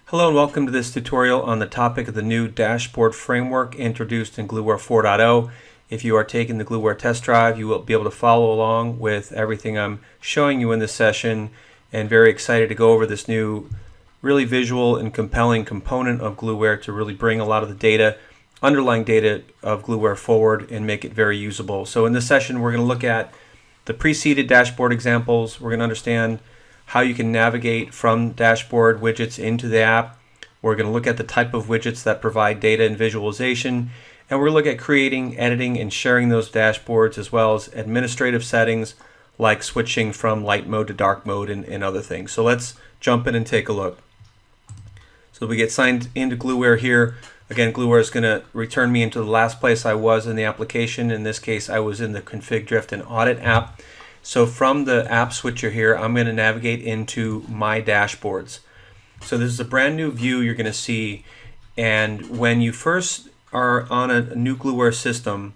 Hello and welcome to this tutorial on the topic of the new dashboard framework introduced in Gluware 4.0. If you are taking the Gluware test drive, you will be able to follow along with everything I'm showing you in this session, and very excited to go over this new really visual and compelling component of Gluware to really bring a lot of the data, underlying data of Gluware forward and make it very usable. So in this session we're going to look at the preceded dashboard examples. We're going to understand how you can navigate from dashboard widgets into the app. We're going to look at the type of widgets that provide data and visualization, and we're going to look at creating, editing, and sharing those dashboards, as well as administrative settings like switching from light mode to dark mode and other things. So let's jump in and take a look. So we get signed into Gluware here. Again, Gluware is going to return me into the last place I was in the application. In this case, I was in the config, drift, and audit app. So from the app switcher here, I'm going to navigate into my dashboards. So this is a brand new view you're going to see, and when you first are on a new Gluware system,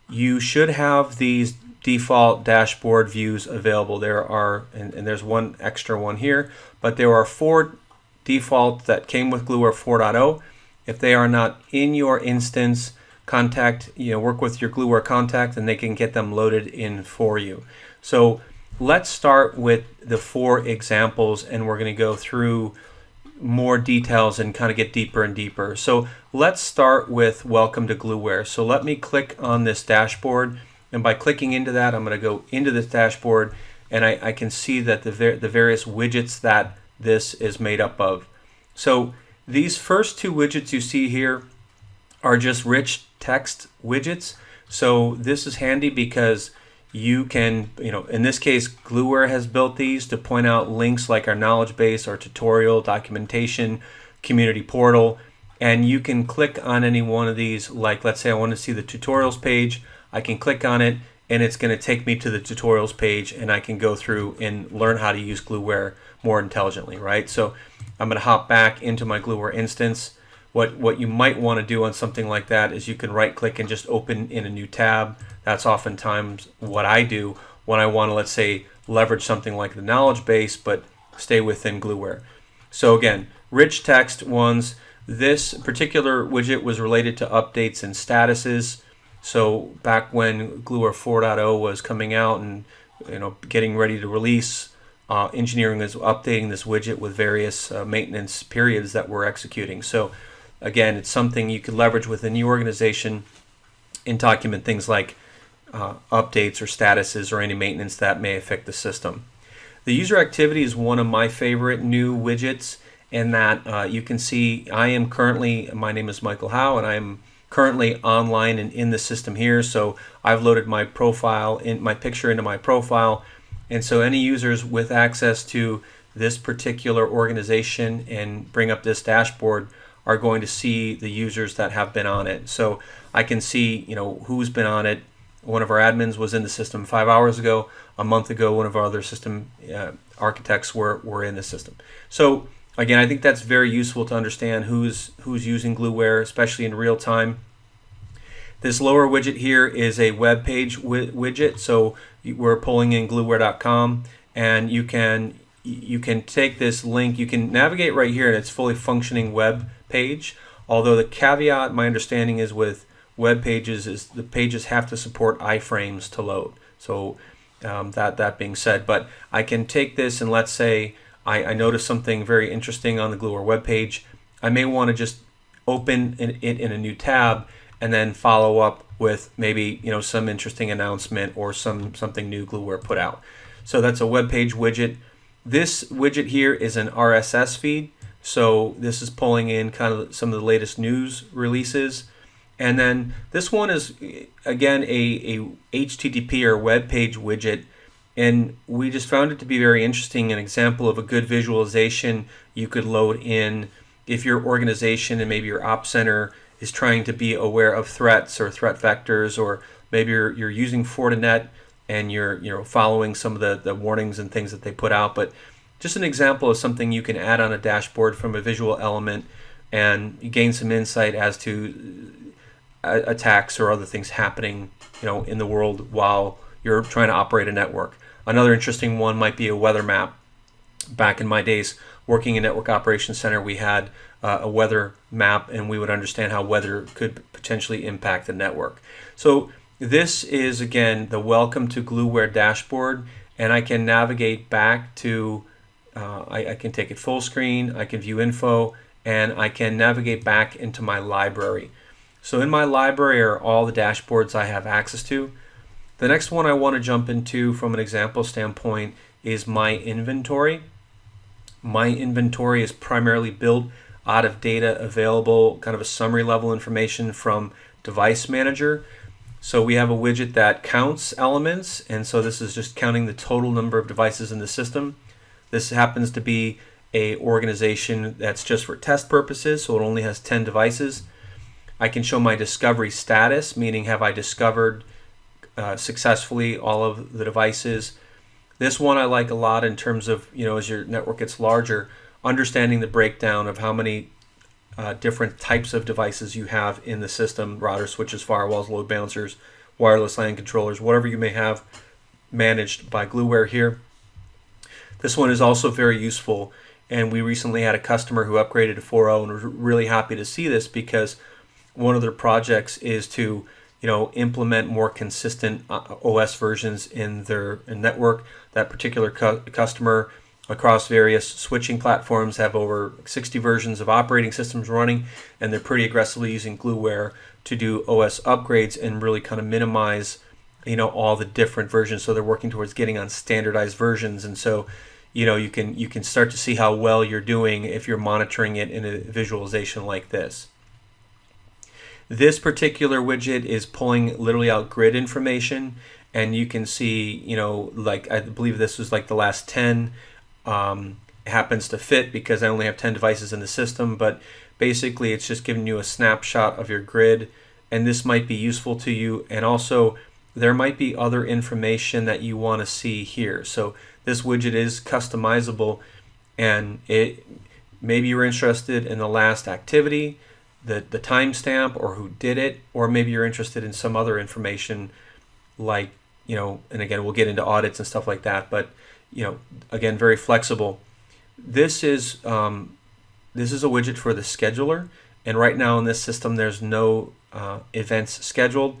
you should have these default dashboard views available. There are, and there's one extra one here, but there are 4 defaults that came with Gluware 4.0. If they are not in your instance, work with your Gluware contact and they can get them loaded in for you. So let's start with the 4 examples, and we're going to go through more details and kind of get deeper and deeper. So let's start with welcome to Gluware. So let me click on this dashboard, and by clicking into that, I'm going to go into this dashboard, and I can see that the various widgets that this is made up of. So these first 2 widgets you see here are just rich text widgets. So this is handy because you can, in this case, Gluware has built these to point out links like our knowledge base, our tutorial, documentation, community portal, and you can click on any one of these. Like, let's say I want to see the tutorials page, I can click on it and it's going to take me to the tutorials page, and I can go through and learn how to use Gluware more intelligently, right? So I'm going to hop back into my Gluware instance. What you might want to do on something like that is you can right click and just open in a new tab. That's oftentimes what I do when I want to, let's say, leverage something like the knowledge base but stay within Gluware. So again, rich text ones. This particular widget was related to updates and statuses. So back when Gluware 4.0 was coming out and getting ready to release, engineering is updating this widget with various maintenance periods that we're executing. So again, it's something you could leverage within your organization and document things like updates or statuses or any maintenance that may affect the system. The user activity is one of my favorite new widgets, in that you can see my name is Michael Howe, and I am currently online and in the system here. So I've loaded my profile, my picture into my profile, and so any users with access to this particular organization and bring up this dashboard are going to see the users that have been on it. So I can see who's been on it. One of our admins was in the system 5 hours ago. A month ago, one of our other system architects were in the system. So again, I think that's very useful to understand who's using Gluware, especially in real time. This lower widget here is a web page widget. So we're pulling in gluware.com, and you can take this link, you can navigate right here, and it's fully functioning web page. Although the caveat, my understanding is with web pages, is the pages have to support iframes to load. So that being said, but I can take this, and let's say I notice something very interesting on the Gluware web page. I may want to just open it in a new tab and then follow up with maybe some interesting announcement or something new Gluware put out. So that's a web page widget. This widget here is an RSS feed. So this is pulling in kind of some of the latest news releases. And then this one is, again, a HTTP or web page widget. And we just found it to be very interesting, an example of a good visualization you could load in if your organization and maybe your ops center is trying to be aware of threats or threat vectors, or maybe you're using Fortinet and you're following some of the warnings and things that they put out. But just an example of something you can add on a dashboard from a visual element, and you gain some insight as to attacks or other things happening in the world while you're trying to operate a network. Another interesting one might be a weather map. Back in my days working in Network Operations Center, we had a weather map, and we would understand how weather could potentially impact the network. So this is, again, the Welcome to Gluware dashboard, and I can navigate back to, I can take it full screen, I can view info, and I can navigate back into my library. So in my library are all the dashboards I have access to. The next one I want to jump into from an example standpoint is my inventory. My inventory is primarily built out of data available, kind of a summary level information from Device Manager. So we have a widget that counts elements, and so this is just counting the total number of devices in the system. This happens to be a organization that's just for test purposes, so it only has 10 devices. I can show my discovery status, meaning have I discovered successfully all of the devices. This one I like a lot in terms of, as your network gets larger, understanding the breakdown of how many different types of devices you have in the system: routers, switches, firewalls, load balancers, wireless LAN controllers, whatever you may have managed by Gluware here. This one is also very useful, and we recently had a customer who upgraded to 4.0 and was really happy to see this, because one of their projects is to implement more consistent OS versions in their network. That particular customer across various switching platforms have over 60 versions of operating systems running, and they're pretty aggressively using Gluware to do OS upgrades and really kind of minimize all the different versions. So they're working towards getting on standardized versions, and so you can start to see how well you're doing if you're monitoring it in a visualization like this. This particular widget is pulling literally out grid information, and you can see, like I believe this was like the last 10 happens to fit because I only have 10 devices in the system, but basically it's just giving you a snapshot of your grid, and this might be useful to you. And also there might be other information that you want to see here. So this widget is customizable, and maybe you're interested in the last activity, the timestamp, or who did it, or maybe you're interested in some other information like, and again, we'll get into audits and stuff like that, but again, very flexible. This is a widget for the scheduler, and right now in this system there's no events scheduled,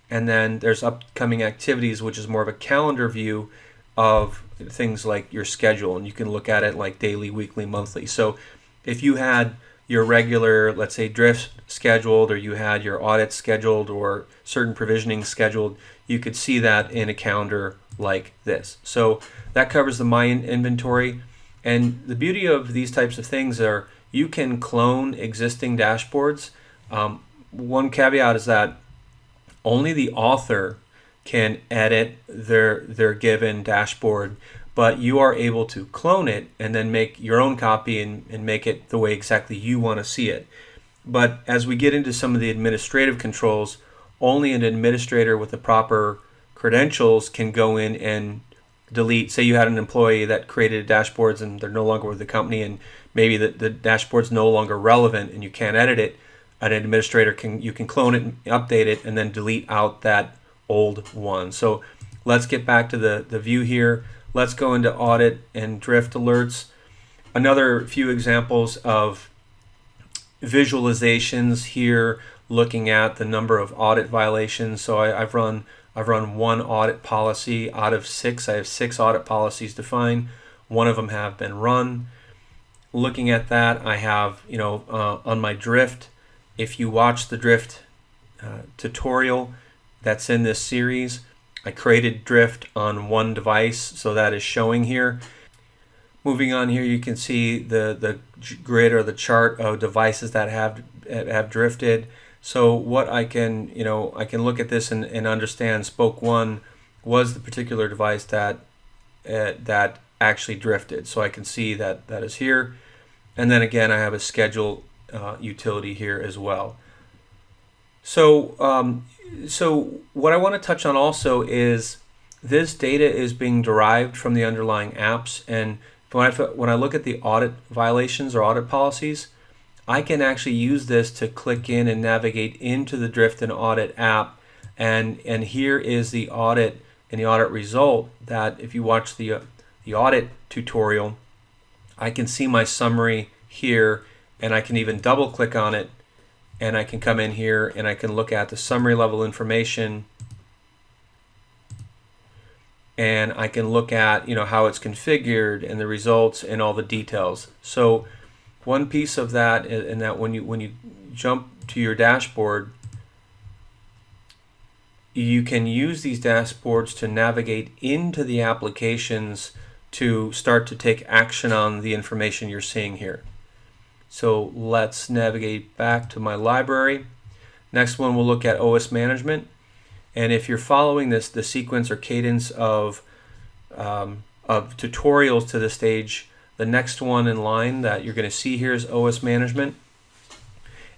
and then there's upcoming activities, which is more of a calendar view of things like your schedule, and you can look at it like daily, weekly, monthly. So if you had your regular, let's say, drift scheduled, or you had your audit scheduled, or certain provisioning scheduled, you could see that in a calendar like this. So that covers the My Inventory. And the beauty of these types of things are you can clone existing dashboards. One caveat is that only the author can edit their given dashboard, but you are able to clone it and then make your own copy and make it the way exactly you want to see it. But as we get into some of the administrative controls, only an administrator with the proper credentials can go in and delete. Say you had an employee that created dashboards and they're no longer with the company, and maybe the dashboard's no longer relevant and you can't edit it. An administrator can clone it, and update it, and then delete out that old one. So let's get back to the view here. Let's go into audit and drift alerts. Another few examples of visualizations here, looking at the number of audit violations. So I've run one audit policy out of 6. I have 6 audit policies defined. One of them have been run. Looking at that, I have on my drift. If you watch the drift tutorial that's in this series, I created drift on one device, so that is showing here. Moving on here, you can see the grid or the chart of devices that have drifted. So what I can look at this and understand spoke 1 was the particular device that actually drifted. So I can see that is here, and then again I have a schedule utility here as well. So what I want to touch on also is this data is being derived from the underlying apps, and when I look at the audit violations or audit policies, I can actually use this to click in and navigate into the Drift and Audit app, and here is the audit and the audit result that if you watch the audit tutorial, I can see my summary here, and I can even double click on it, and I can come in here and I can look at the summary level information, and I can look at how it's configured and the results and all the details. So one piece of that, and that when you jump to your dashboard, you can use these dashboards to navigate into the applications to start to take action on the information you're seeing here. So let's navigate back to my library. Next one, we'll look at OS management. And if you're following the sequence or cadence of tutorials to this stage, the next one in line that you're going to see here is OS management.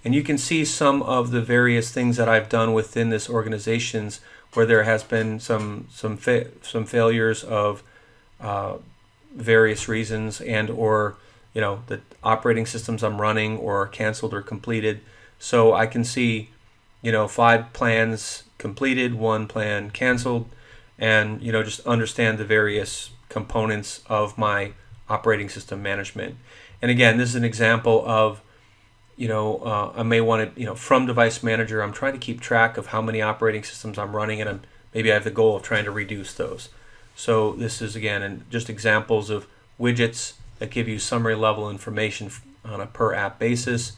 And you can see some of the various things that I've done within this organizations where there has been some failures of various reasons, and or the operating systems I'm running or canceled or completed. So I can see 5 plans completed, 1 plan canceled, and just understand the various components of my operating system management. And again, this is an example of I may want to from device manager, I'm trying to keep track of how many operating systems I'm running, and maybe I have the goal of trying to reduce those. So this is again just examples of widgets that give you summary level information on a per app basis.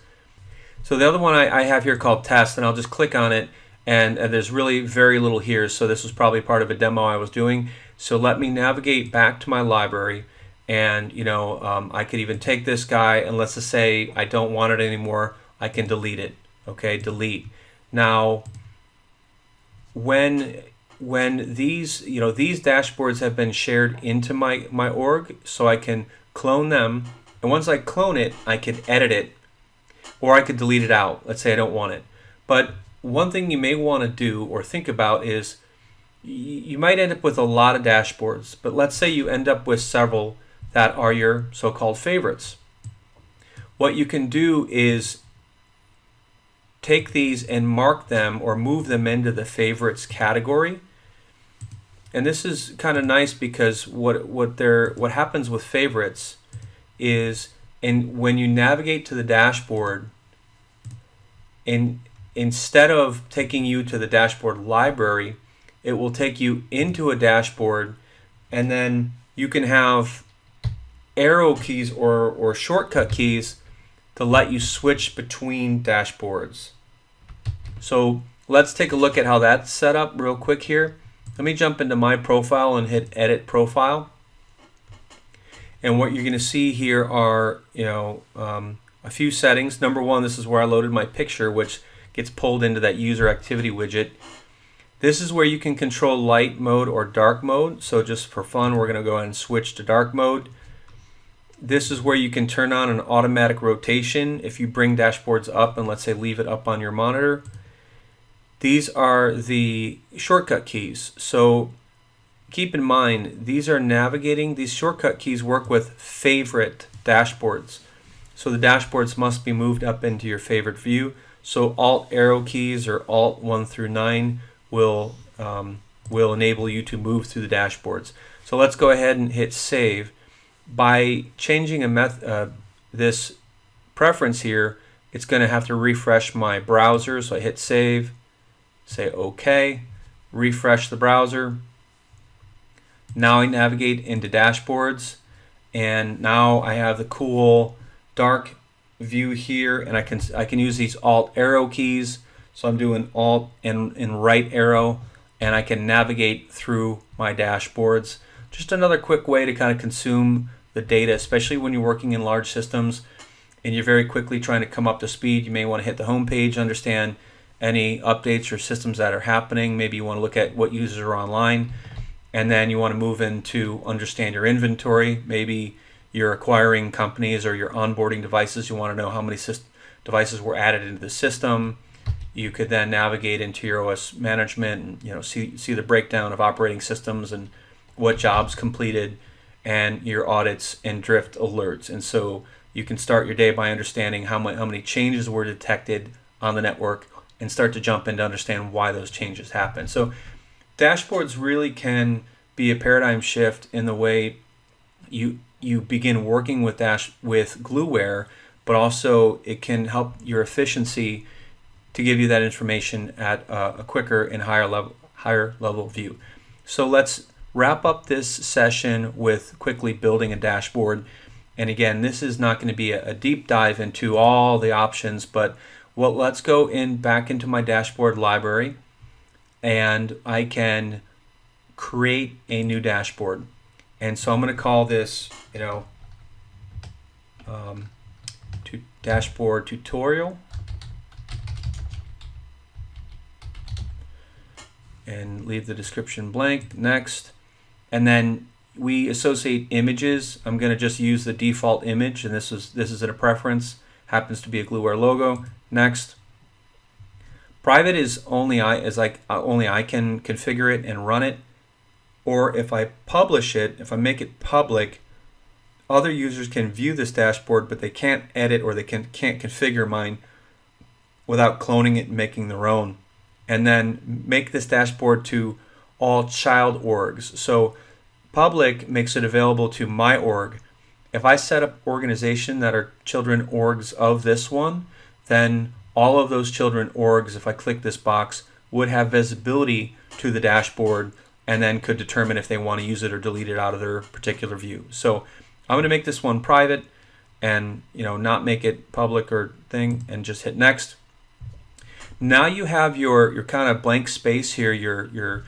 So the other one I have here called test, and I'll just click on it, and there's really very little here, so this was probably part of a demo I was doing. So let me navigate back to my library, and I could even take this guy, and let's just say I don't want it anymore, I can delete it. Okay, delete. Now when these these dashboards have been shared into my org, so I can clone them, and once I clone it, I could edit it, or I could delete it out. Let's say I don't want it. But one thing you may want to do or think about is you might end up with a lot of dashboards, but let's say you end up with several that are your so-called favorites. What you can do is take these and mark them or move them into the favorites category. And this is kind of nice because what happens with favorites is, when you navigate to the dashboard, instead of taking you to the dashboard library, it will take you into a dashboard, and then you can have arrow keys or shortcut keys to let you switch between dashboards. So let's take a look at how that's set up real quick here. Let me jump into my profile and hit edit profile. And what you're going to see here are a few settings. Number one, this is where I loaded my picture, which gets pulled into that user activity widget. This is where you can control light mode or dark mode. So just for fun, we're going to go ahead and switch to dark mode. This is where you can turn on an automatic rotation if you bring dashboards up and let's say leave it up on your monitor. These are the shortcut keys. So keep in mind, these shortcut keys work with favorite dashboards. So the dashboards must be moved up into your favorite view. So Alt arrow keys or Alt 1 through 9 will enable you to move through the dashboards. So let's go ahead and hit save. By changing this preference here, it's going to have to refresh my browser. So I hit save, say OK, refresh the browser. Now I navigate into dashboards, and now I have the cool dark view here, and I can use these Alt arrow keys. So I'm doing Alt and right arrow, and I can navigate through my dashboards. Just another quick way to kind of consume the data, especially when you're working in large systems and you're very quickly trying to come up to speed. You may want to hit the home page, understand any updates or systems that are happening. Maybe you want to look at what users are online, and then you want to move into understand your inventory. Maybe you're acquiring companies or you're onboarding devices. You want to know how many devices were added into the system. You could then navigate into your OS management and see the breakdown of operating systems and what jobs completed and your audits and drift alerts. And so you can start your day by understanding how many changes were detected on the network and start to jump in to understand why those changes happen. So dashboards really can be a paradigm shift in the way you you begin working with Gluware, but also it can help your efficiency to give you that information at a quicker and higher level view. So let's wrap up this session with quickly building a dashboard. And again, this is not going to be a deep dive into all the options, but let's go back into my dashboard library, and I can create a new dashboard. And so I'm going to call this, dashboard tutorial, and leave the description blank. Next. And then we associate images. I'm going to just use the default image, and this is a preference, happens to be a Gluware logo. Next. Private is only I can configure it and run it, or if I publish it, if I make it public, other users can view this dashboard, but they can't edit or they can't configure mine without cloning it and making their own. And then make this dashboard to all child orgs. So public makes it available to my org. If I set up organization that are children orgs of this one, then all of those children orgs, if I click this box, would have visibility to the dashboard and then could determine if they want to use it or delete it out of their particular view. So I'm going to make this one private and not make it public or thing, and just hit next. Now you have your kind of blank space here, your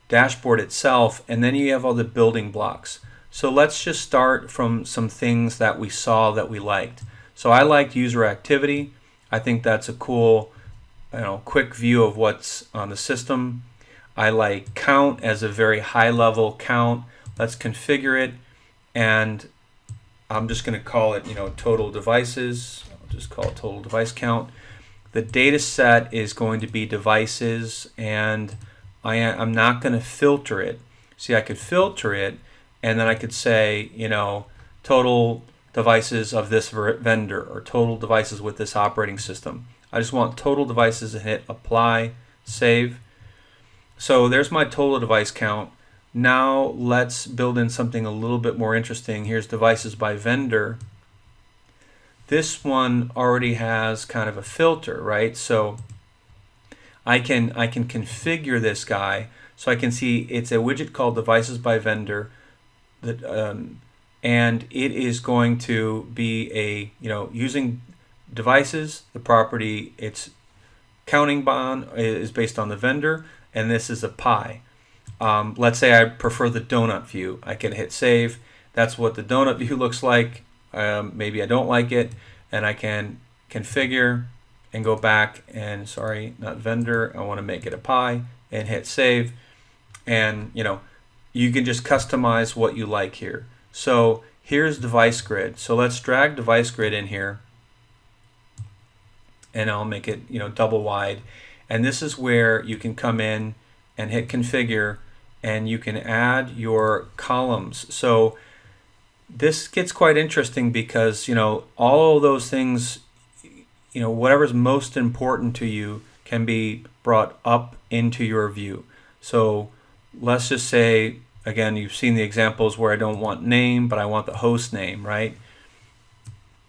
dashboard itself, and then you have all the building blocks. So let's just start from some things that we saw that we liked. So I liked user activity. I think that's a cool, quick view of what's on the system. I like count as a very high level count. Let's configure it, and I'm just going to call it, total devices. I'll just call it total device count. The data set is going to be devices, and I'm not going to filter it. See, I could filter it, and then I could say, total devices of this vendor, or total devices with this operating system. I just want total devices, and hit apply, save. So there's my total device count. Now let's build in something a little bit more interesting. Here's devices by vendor. This one already has kind of a filter, right? So I can configure this guy, so I can see it's a widget called devices by vendor, that and it is going to be using devices. The property it's counting on is based on the vendor, and this is a pie. Let's say I prefer the donut view. I can hit save. That's what the donut view looks like. Maybe I don't like it, and I can configure and go back and, sorry, not vendor, I want to make it a pie, and hit save. And you can just customize what you like here. So here's device grid. So let's drag device grid in here, and I'll make it double wide. And this is where you can come in and hit configure, and you can add your columns. So this gets quite interesting because all of those things, whatever's most important to you can be brought up into your view. So let's just say, again, you've seen the examples where I don't want name, but I want the host name, right?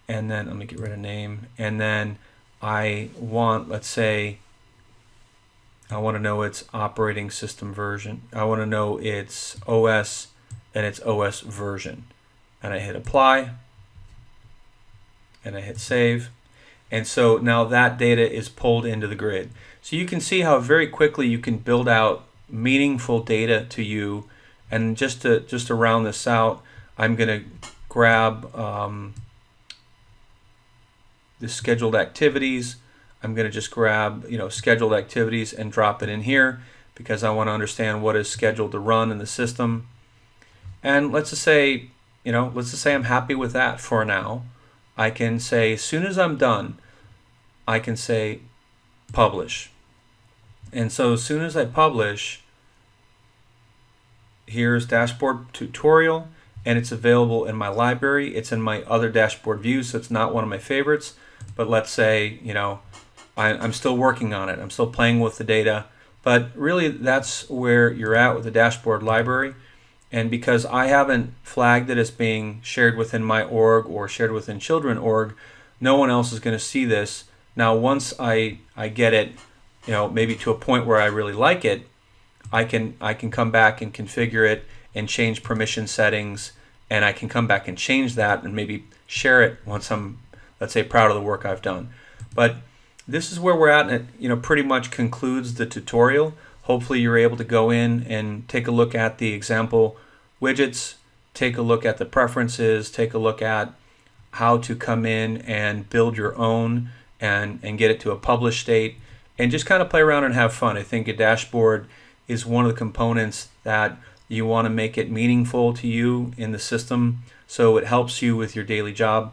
And then let me get rid of name, and then I want, let's say, I want to know its operating system version. I want to know its OS and its OS version. And I hit apply, and I hit save. And so now that data is pulled into the grid. So you can see how very quickly you can build out meaningful data to you. And just to round this out, I'm going to grab the scheduled activities. I'm going to just grab scheduled activities and drop it in here because I want to understand what is scheduled to run in the system. And let's just say I'm happy with that for now. I can say, as soon as I'm done, I can say publish. And so as soon as I publish, here's dashboard tutorial, and it's available in my library. It's in my other dashboard views, so it's not one of my favorites. But let's say, I'm still working on it. I'm still playing with the data. But really, that's where you're at with the dashboard library. And because I haven't flagged it as being shared within my org or shared within children org, no one else is going to see this. Now, once I get it, maybe to a point where I really like it, I can come back and configure it and change permission settings, and I can come back and change that and maybe share it once I'm, let's say, proud of the work I've done. But this is where we're at, and it pretty much concludes the tutorial. Hopefully you're able to go in and take a look at the example widgets, take a look at the preferences, take a look at how to come in and build your own and get it to a published state, and just kind of play around and have fun. I think a dashboard is one of the components that you want to make it meaningful to you in the system so it helps you with your daily job.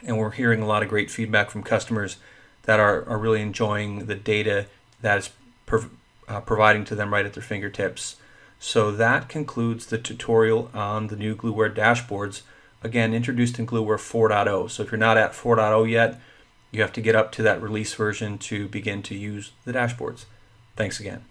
And we're hearing a lot of great feedback from customers that are really enjoying the data that is providing to them right at their fingertips. So that concludes the tutorial on the new Gluware dashboards, again introduced in Gluware 4.0. So if you're not at 4.0 yet, you have to get up to that release version to begin to use the dashboards. Thanks again.